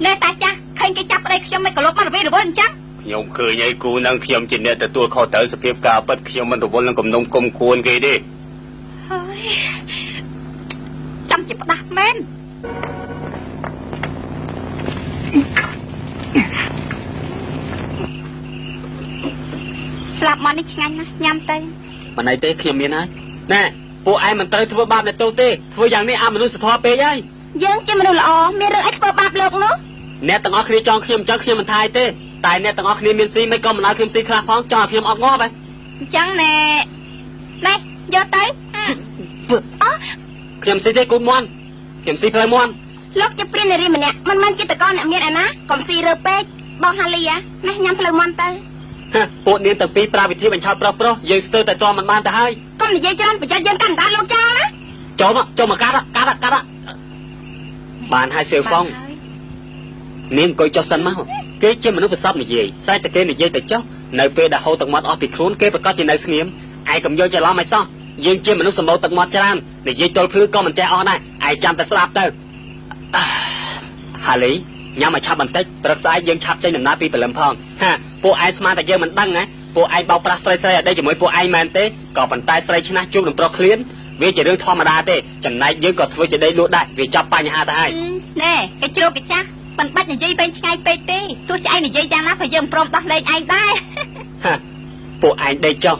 ណែតាចាស់ឃើញគេចាប់ប្តីខ្ញុំមិនក៏លុបមករវេរវល់អញ្ចឹងខ្ញុំឃើញឯគូនឹងខ្ញុំជាអ្នកទទួលខុសត្រូវសភាពការពិតខ្ញុំមិនរវល់នឹងគំនុំគុំគួនគេទេហើយចាំជាផ្ដាស់មែនស្លាប់មកនេះឆ្ងាញ់ណាស់ញ៉ាំទៅមិនអីទេខ្ញុំមានហើយណែពួកឯងមិនត្រូវធ្វើបាបអ្នកទោសទេធ្វើយ៉ាងនេះអមនុស្សធម៌ពេកហើយយើងជាមនុស្សល្អមានរឿងអីធ្វើបាបលោកនោះអ្នកទាំងអស់គ្នាចង់ខ្ញុំអញ្ចឹងខ្ញុំមិនថាទេតែអ្នកទាំងអស់គ្នាមានស៊ីមិនក៏មិនឲ្យខ្ញុំស៊ីខ្លះផងចង់ឲ្យខ្ញុំអត់ងាប់ហ៎អញ្ចឹងណែយកទៅខ្ញុំស៊ីទេគូមន់ខ្ញុំស៊ីផ្លូវមន់លោកជាព្រាននារីម្នាក់មិនមែនជាតកអ្នកមានឯណាកុំស៊ីរើពេកបងហាលីណាញ៉ាំផ្លូវមន់ទៅពួកនាងទាំងពីរប្រើវិធីបញ្ឆោតប្រុសយើងស្ទើរតែជាប់មិនបានទៅហើយកុំនិយាយច្រើនប្រយ័ត្នយើងកាន់ដាលោកចោលណាចូលមកកាត់បានហើយសៀវហ្វុងនាងអង្គុយចុះសិនមកគេជាមនុស្សប្រសពនិយាយស្រែកតែគេនិយាយទៅចុះនៅពេលដែលហូរទឹកមាត់អស់ពីខ្លួនគេប្រកាសជានៅស្ងៀមឯងកុំយកច្រឡំឲ្យសោះយើងជាមនុស្សសម្បូរទឹកមាត់ច្រើននិយាយទល់ភ្លឺក៏មិនចេះអស់ដែរឯងចាំតែស្ដាប់ទៅហាលីញ៉ាំឲ្យឆាប់បន្តិចព្រឹកស្អែកយើងឆាប់ចេញដំណើរពីព្រលឹមផងពួកឯងស្មានតែយើងមិនដឹងណាពួកឯងបោកប្រាស់ស្រីអត់ដេកជាមួយពួកឯងមែនទេក៏ប៉ុន្តែស្រីឆ្នះជួបនឹងប្រុសឃ្លានវាជារឿងធម្មតាទេចំណែកយើងក៏ធ្វើជាដេកលក់ដែរវាចាប់បញ្ហាទៅហើយណែគេជ្រោកគេចាស់មិនបាច់និយាយវែងឆ្ងាយពេកទេទោះជាឯងនិយាយយ៉ាងណាក៏យើងព្រមដោះលែងឯងដែរពួកឯងដេកចុះ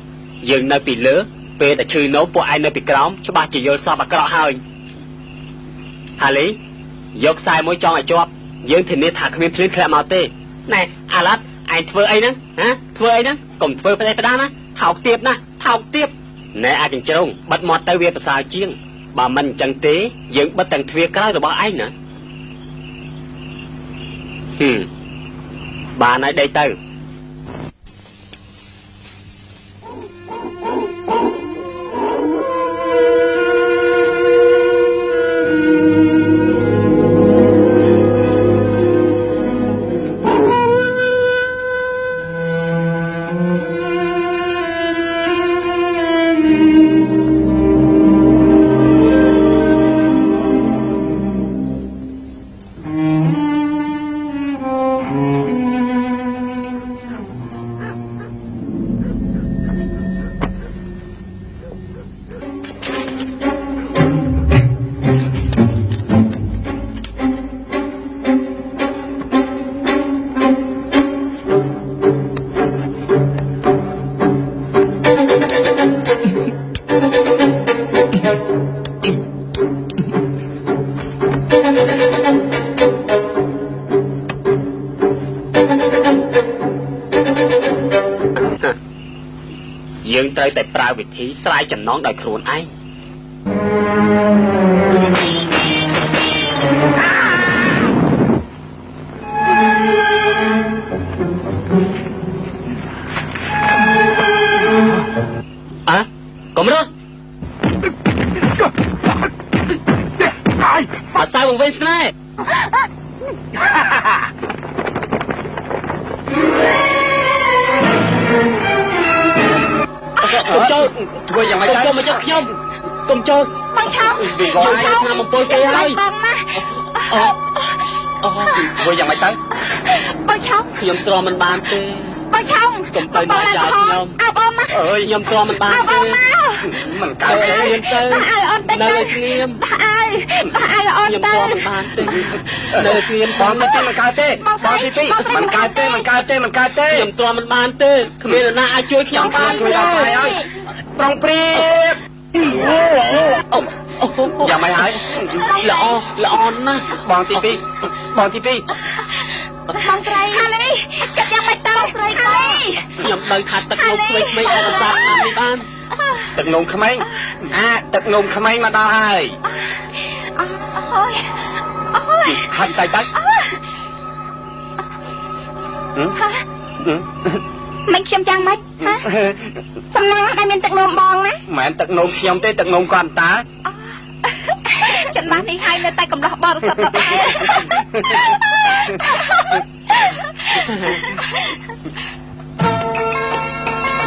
យើងនៅពីលើពេលដែលឈឺនោមពួកឯងនៅពីក្រោមច្បាស់ជាយល់សពអាក្រក់ហើយហាលីយកខ្សែមួយចងឲ្យជាប់យើងធានាថាគ្មានភ្លៀងធ្លាក់មកទេណែអាឡាត់ឯងធ្វើអីហ្នឹងធ្វើអីហ្នឹងកុំធ្វើផ្ដេសផ្ដាសណាថោកទៀតណាថោកទៀតណែអាចចិញ្ច្រងបិទមាត់ទៅវាប្រសើរជាងបើមិនអញ្ចឹងទេយើងបិទទាំងទ្វារក្រោយរបស់ឯងណាបានហើយដេកទៅយើងត្រូវតែប្រើវិធីស្រាយចំណងដោយខ្លួនឯងកុំរត់អត់ស្ដាយវង្វេងស្នេហ៍កុំចូលធ្វើយ៉ាងម៉េចទៅមកយកខ្ញុំកុំចូលបងឆោមយកឆ្នាំអំពុលគេហើយធ្វើយ៉ាងម៉េចទៅបងឆោមខ្ញុំទ្រាំមិនបានទេបងឆោមកុំទៅណាចោលខ្ញុំអើបងមកអើយខ្ញុំទ្រាំមិនបានទេមិនកើតទេទៅនៅស្ងៀមអូនខ្ញុំទ្រាំមិនបានទេនៅស្ងៀមបងមិនទេមិនកើតទេបងទី2មិនកើតទេខ្ញុំទ្រាំមិនបានទេគ្មានអ្នកណាអាចជួយខ្ញុំបានទេហើយប្រុងព្រៀបយ៉ាងម៉េចហើយល្អណាស់បងទី2បងស្រីហាលីគិតយ៉ាងម៉េចទៅស្រីខ្ញុំដឹងថាទឹកនោមក្មេងៗអត់សាប់ណាស់នេះបានទឹកនោមក្មេងទឹកនោមក្មេងមកដល់ហើយអូយហាត់តែមិនខ្ញុំយ៉ាងម៉េចសំណាងតែមានទឹកនោមបងណាមិនមែនទឹកនោមខ្ញុំទេទឹកនោមគាត់តាចំណាស់នេះហើយនៅតែកំឡោះបរិសុទ្ធទៅដែរ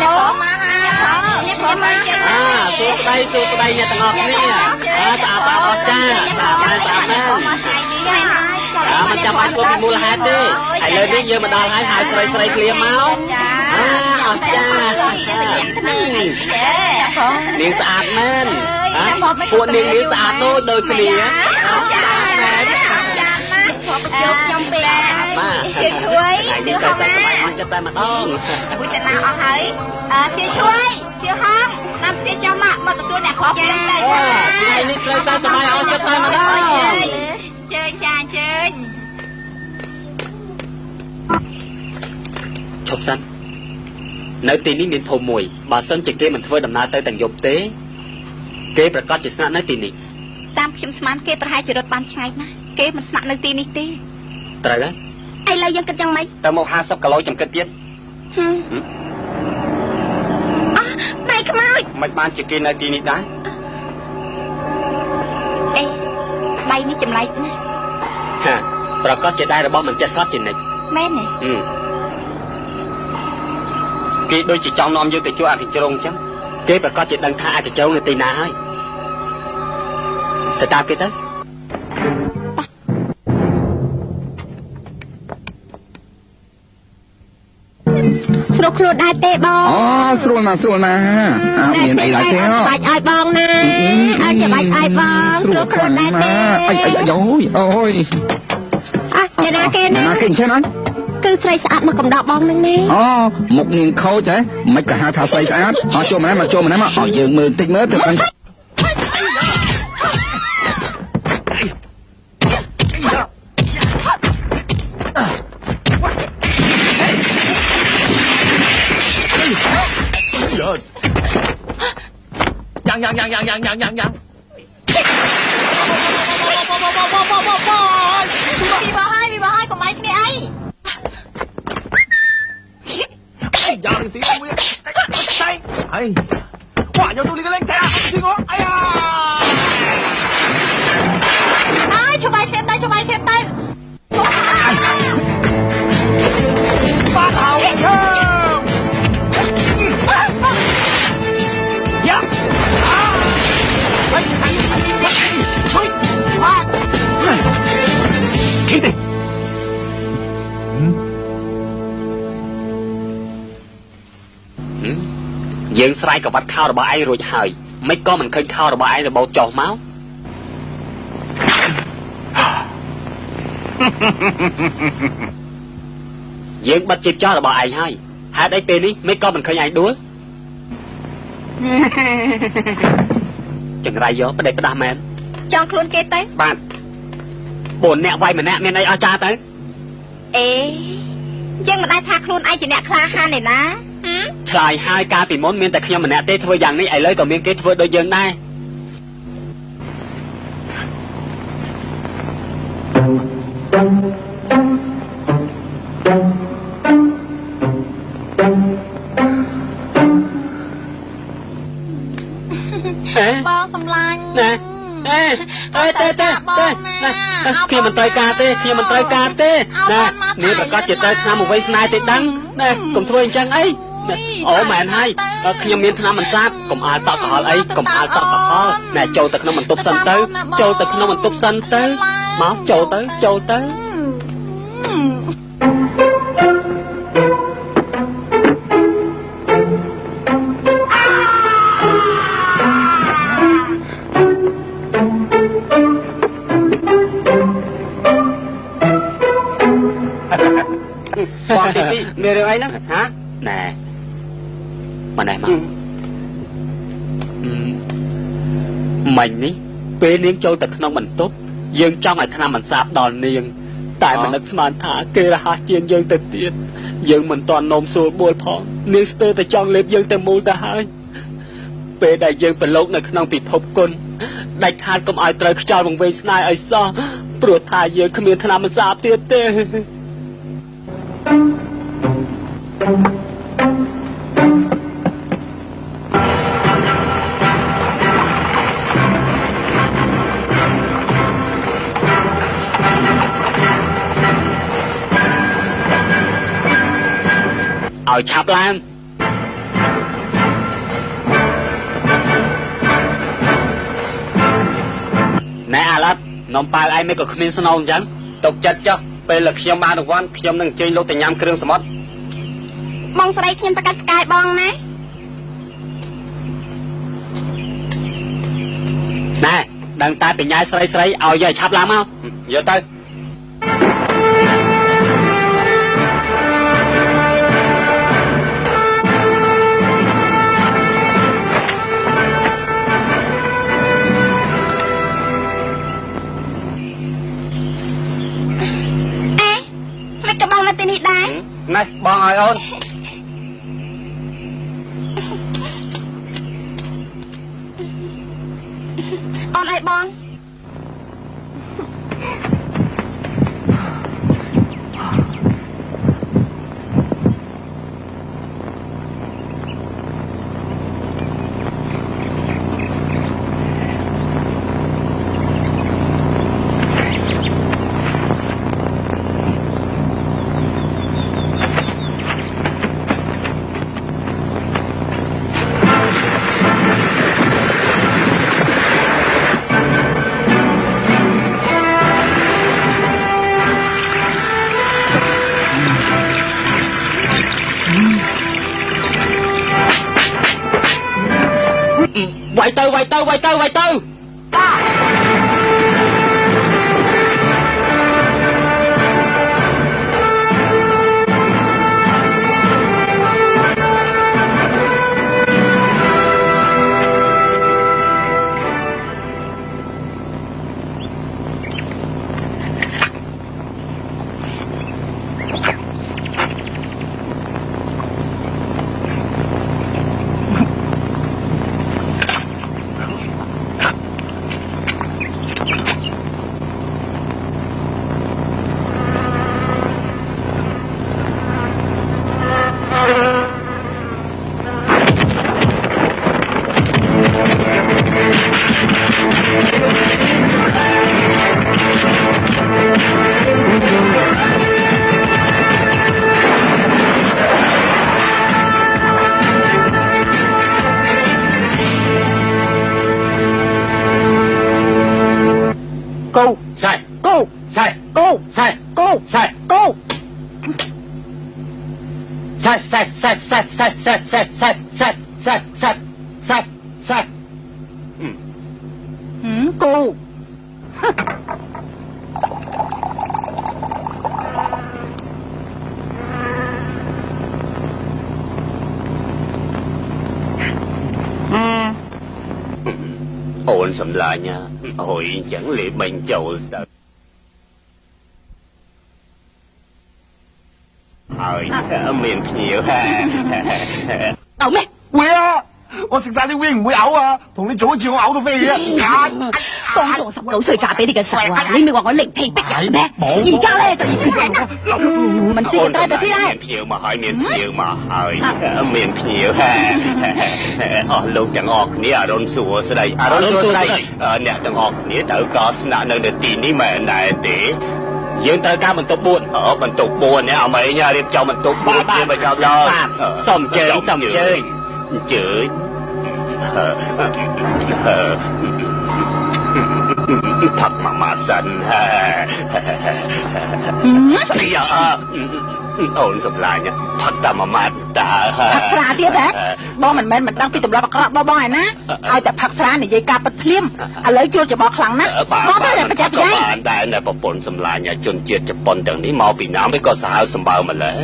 លោកមកហើយសួស្ដីអ្នកទាំងអស់គ្នាស្អាតអស្ចារ្យស្អាតណាស់ ចាំបាច់ធ្វើពីមូលហេតុទេឥឡូវនេះយើងមកដល់ហើយហៅស្រីឃ្លាមកអស់ចានាងស្អាតមែនពួកនាងនេះស្អាតដូចគ្នាយកខ្ញុំពេកជាជួយជាហងណាចិត្តតែម្ដងមួយចិត្តណាអស់ហើយជាជួយជាហងតាមជាចាំមកទទួលអ្នកគ្រាប់ចឹងទៅថ្ងៃនេះត្រូវតែសប្បាយអស់ចិត្តតែម្ដងជើញចាជើញឈប់សិននៅទីនេះមានភូមិមួយបើសិនជាគេមិនធ្វើដំណើរទៅទាំងយប់ទេគេប្រកាសជាស្នាក់នៅទីនេះតាមខ្ញុំស្មានគេប្រហែលជារត់បានឆ្ងាយណាស់គេមិនស្នាក់នៅទីនេះទេត្រូវហើយឥឡូវយើងគិតយ៉ាងម៉េចទៅមក50គីឡូចំគិតទៀតដៃខ្មោចមិនបានជាគេនៅទីនេះដែរអេដៃនេះចម្លែកណាស់ហាប្រកាសជាដៃរបស់មិនចេះស្លាប់ជានិច្ចមែនទេគេដូចជាចង់នាំយើងទៅជួបអភិជ្រងអញ្ចឹងគេប្រកាសជាដឹងថាអភិជ្រងនៅទីណាហើយទៅតាមគេទៅស្រួលខ្លួនដែរទេបងស្រួលណាស់មានអីដែរទេបាច់ឲ្យបងណាឲ្យច្បាច់ឲ្យបងស្រួលខ្លួនដែរទេអូយអ្នកណាគេណាគេអញ្ចឹងណាគឺស្រីស្អាតមកកំដរបងនឹងនេះមុខនាងខូចហ៎មិនក៏ហៅថាស្រីស្អាតចូលម្នាក់មកឲ្យយើងមើលតិចមើលទៅដឹងយ៉ាងពីបោះហើយកុំបាច់គ្នាអីយ៉ាងស៊ីមួយស្អីហើយវ៉ាយកទូលីកលេងតែស៊ីងអាយ៉ាជួយបាយthêm đây bắt đầu dạ khí điយើងស្រាយក៏បាត់ខោរបស់ឯងរួចហើយមិនក៏មិនឃើញខោរបស់ឯងរបោចុះមកយើងបាត់ជីបចោលរបស់ឯងហើយហេតុអីពេលនេះមិនក៏មិនឃើញឯងដួលចង្រៃយកប្តេជ្ញាផ្ដាស់មែនចង់ខ្លួនគេទៅបាទ4នាក់វាយម្នាក់មានអីអស់ចាទៅអេយើងមិនដែលថាខ្លួនឯងជាអ្នកក្លាហានទេណាឆ្លើយហើយកាលពីមុនមានតែខ្ញុំម្នាក់ទេធ្វើយ៉ាងនេះឥឡូវក៏មានគេធ្វើដូចយើងដែរបងសម្លាញ់ណាទេខ្ញុំមិនត្រូវការទេណានេះប្រកាសជាត្រូវឆ្នាំមកវ័យស្នេហ៍ទេដឹងណាកុំធ្វើអញ្ចឹងអីអូមែនហើយខ្ញុំមានថ្នាំបន្សាបកុំអាលតក់កុហលអីកុំអាលតក់កុហលណែចូលទៅក្នុងបន្ទប់សិនទៅមកចូលទៅបងទីពីមានរឿងអីហ្នឹងហាណែមកណែមកមិញនេះពេលនាងចូលទៅក្នុងបន្ទប់យើងចង់ឲ្យថ្នាំបន្សាបដល់នាងតែមិននឹកស្មានថាគេរហ័សជាងយើងទៅទៀតយើងមិនទាន់នោមសួរបួលផងនាងស្ទើរតែចង់លេបយើងទៅមូលទៅហើយពេលដែលយើងប្រឡូកនៅក្នុងពិភពគុណដាច់ខាតកុំឲ្យត្រូវខ្យល់វង្វេងស្នេហ៍ឲ្យសោះព្រោះថាយើងគ្មានថ្នាំបន្សាបទៀតទេឲ្យឆាប់ឡើងណែអាឡាត់នំប៉ាវឯងមិនក៏គ្មានស្នូលអញ្ចឹងຕົកចិត្តចុះ ពេលខ្ញុំបានរង្វាន់ខ្ញុំនឹងជើញលោកទៅញ៉ាំគ្រឿងសមុទ្រ បងស្រីខ្ញុំទៅកាច់ផ្កាយបងណា ណែដឹងតែបញ្ញាស្រីស្រីឲ្យយកឆាប់ឡើងមកយកទៅ នេះដែរ ណែបងឲ្យអូន អូនឲ្យបង វាយទៅ អូនសម្លាញ់អុយអញ្ចឹងលេបមិញចូលទៅហើយមានភ្ញៀវ đâu mẹ Quê à, con thực ra đi Quyên mũi ẩu à, thùng đi chủ chiều con ẩu nó về á. con做19歲嫁俾你嘅時候啊，你咪話我靈氣逼人咩？而家咧就問先得就先啦。មានភ្ញៀវមកហើយមានភ្ញៀវមកហើយមានភ្ញៀវអស់លោកទាំងអស់គ្នាអរុនសួស្ដីអ្នកទាំងអស់គ្នាត្រូវក៏ស្នាក់នៅទីនេះមែនដែរទេ យើងត្រូវការបន្ទប់ 4 បន្ទប់ 4 នេះអមេញរៀបចំបន្ទប់ 4 ជាបញ្ចប់ដល់សុំជើញអញ្ជើញផឹកមួយម៉ាត់សិនអូនសម្លាញ់ផឹកតែមួយម៉ាត់តើផឹកស្រាទៀតហ៎បងមិនមែនមិនដឹងពីទម្លាប់អាក្រក់របស់បងឯណាឲ្យតែផឹកស្រានិយាយការពិតភ្លាមឥឡូវជួលច្បល់ខ្លាំងណាស់បងទៅតែប្រចាំប្រចាំបានតែនៅប្រពន្ធសម្លាញ់ជនជាតិជប៉ុនទាំងនេះមកពីណាមិនក៏សាហាវសម្បើម្ល៉េះ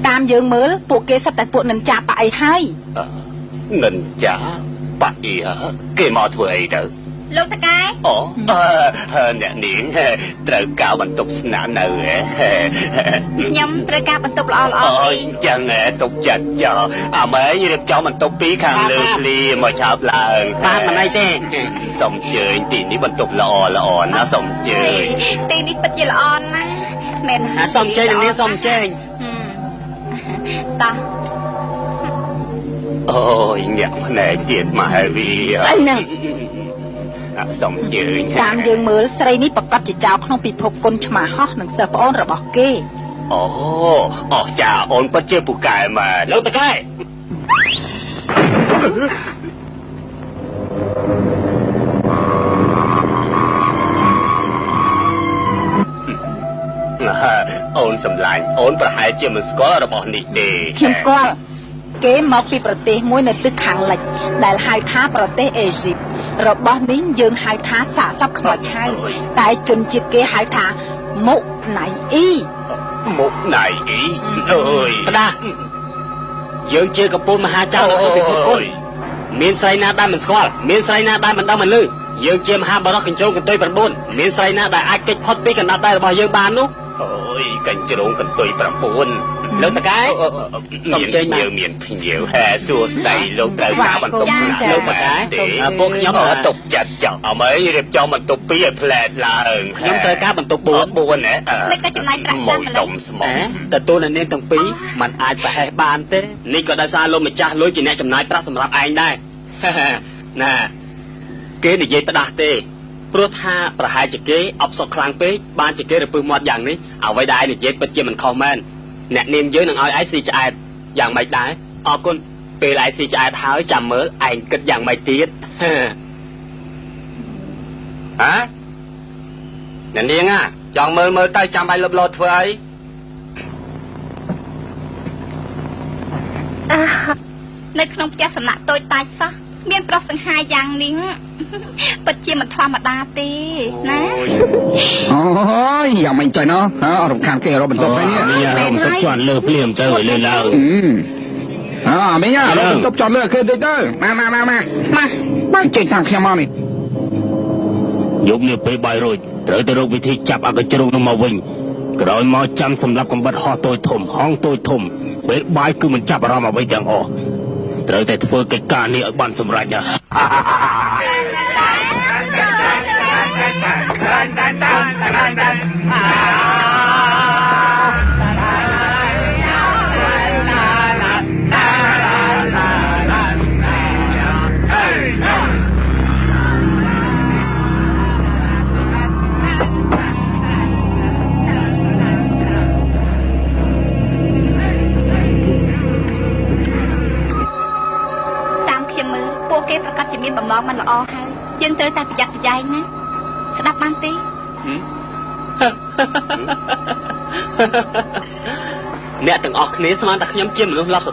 តាមយើងមើលពួកគេសិតតែពួកនិនចាប៉អីហើយនិនចាប៉អីគេមកធ្វើអីទៅ លោកតកែ អូអ្នកនាងត្រូវការបន្ទប់ស្នាក់នៅ ខ្ញុំត្រូវការបន្ទប់ល្អៗ អញ្ចឹងទុកចិត្តចោលអាម៉េរៀបចំបន្ទប់ពីរខាងលើភ្លាមមកឆាប់ឡើងបានមិនអីទេសូមអញ្ជើញទីនេះបន្ទប់ល្អណាសូមអញ្ជើញទីនេះពិតជាល្អណាស់មែនសូមអញ្ជើញនាងសូមអញ្ជើញតោះអូយញាក់ភ្នែកទៀតមកហើយវាស្អីហ្នឹង សូមអញ្ជើញតាមយើងមើលស្រីនេះប្រកាសជាចៅក្នុងពិភពគុណឆ្មាហោះនឹងសិស្សប្អូនរបស់គេអូអស់ចាអូនពិតជាពូកែមែនលោកតកែ អូនសម្លាញ់អូនប្រហែលជាមិនស្គាល់របស់នេះទេ ខ្ញុំស្គាល់គេមកពីប្រទេសមួយនៅទិសខាងលិចដែលហៅថាប្រទេសអេស៊ីបរបស់នេះយើងហៅថាសាកសពខ្មោចឆៅតែជនជាតិគេហៅថាមុខណៃអ៊ី មុខណៃអ៊ីអើយ ផ្ដាយើងជាកពូលមហាចៅរបស់ពិភពគុណមានស្រីណាដែលមិនស្គាល់មានស្រីណាដែលមិនដឹងមិនឮយើងជាមហាបរិសកញ្ជ្រោងកន្ទុយ9មានស្រីណាដែលអាចគេចផុតពីកណ្ដាប់ដៃរបស់យើងបាននោះ អូយកញ្ជ្រោងកន្ទុយ9 លោកតកែសូមចេញមក យើងមានភ្ញៀវហែសួស្ដីលោកត្រូវការបន្ទប់ស្នាក់ លោកតកែពួកខ្ញុំ ទុកចិត្តចង់អមអីរៀបចំបន្ទប់2ឲ្យផ្លែតឡើង ខ្ញុំត្រូវការបន្ទប់4 4ណា មិនក៏ចំណាយប្រាក់ មក ចាំ ដុំស្មោះ ទទួលនៅនាងទាំងពីរมันអាចប្រហែសបានទេនេះក៏ដោយសារលោកម្ចាស់លុយជាអ្នកចំណាយប្រាក់សម្រាប់ឯងដែរ ណាគេនិយាយផ្ដាស់ទេព្រោះថាប្រហែលជាគេអបសុកខ្លាំងពេកបានជាគេរពឹសមាត់យ៉ាងនេះអ្វីដែលឯងនិយាយពិតជាមិនខុសមែនអ្នកនាងយើងនឹងឲ្យឯងស៊ីឆ្អែតយ៉ាងម៉េចដែរអរគុណពេលឯងស៊ីឆ្អែតហើយចាំមើលឯងគិតយ៉ាងម៉េចទៀត ហ៎អ្នកនាងចង់មើលទៅចាំបាច់លបលោធ្វើអី នៅក្នុងផ្ទះសំណាក់តូចតាចសោះមានប្រុសសង្ហាយ៉ាងនេះពិតជាមិនធម្មតាទេណា អូយយ៉ាងមិនទៅណោះរំខានគេរកបន្ទប់ហើយនេះ បន្ទប់ជាន់លើភ្លាមទៅលើឡើង មីងរកបន្ទប់ចន់លើគេតិចទៅមកចេញតាមខ្ញុំមកនេះ យកនេះពេលបាយរួចត្រូវទៅរកវិធីចាប់អកជ្រូកនឹងមកវិញក្រោយមកចាំសម្រាប់កំបិតហោះតូចធំហងតូចធំពេលបាយគឺមិនចាប់អារម្មណ៍អ្វីទាំងអស់ត្រូវតែធ្វើកិច្ចការនេះឲ្យបានសម្រេចណា តាមខ្ញុំមើលពួកគេប្រកាសជាមានបំណងមិនល្អហើយយើងត្រូវតែប្រយ័ត្នប្រយែងណាស្ដាប់បានទេ អ្នកទាំងអស់គ្នាស្មានតែខ្ញុំជាមនុស្សឡប់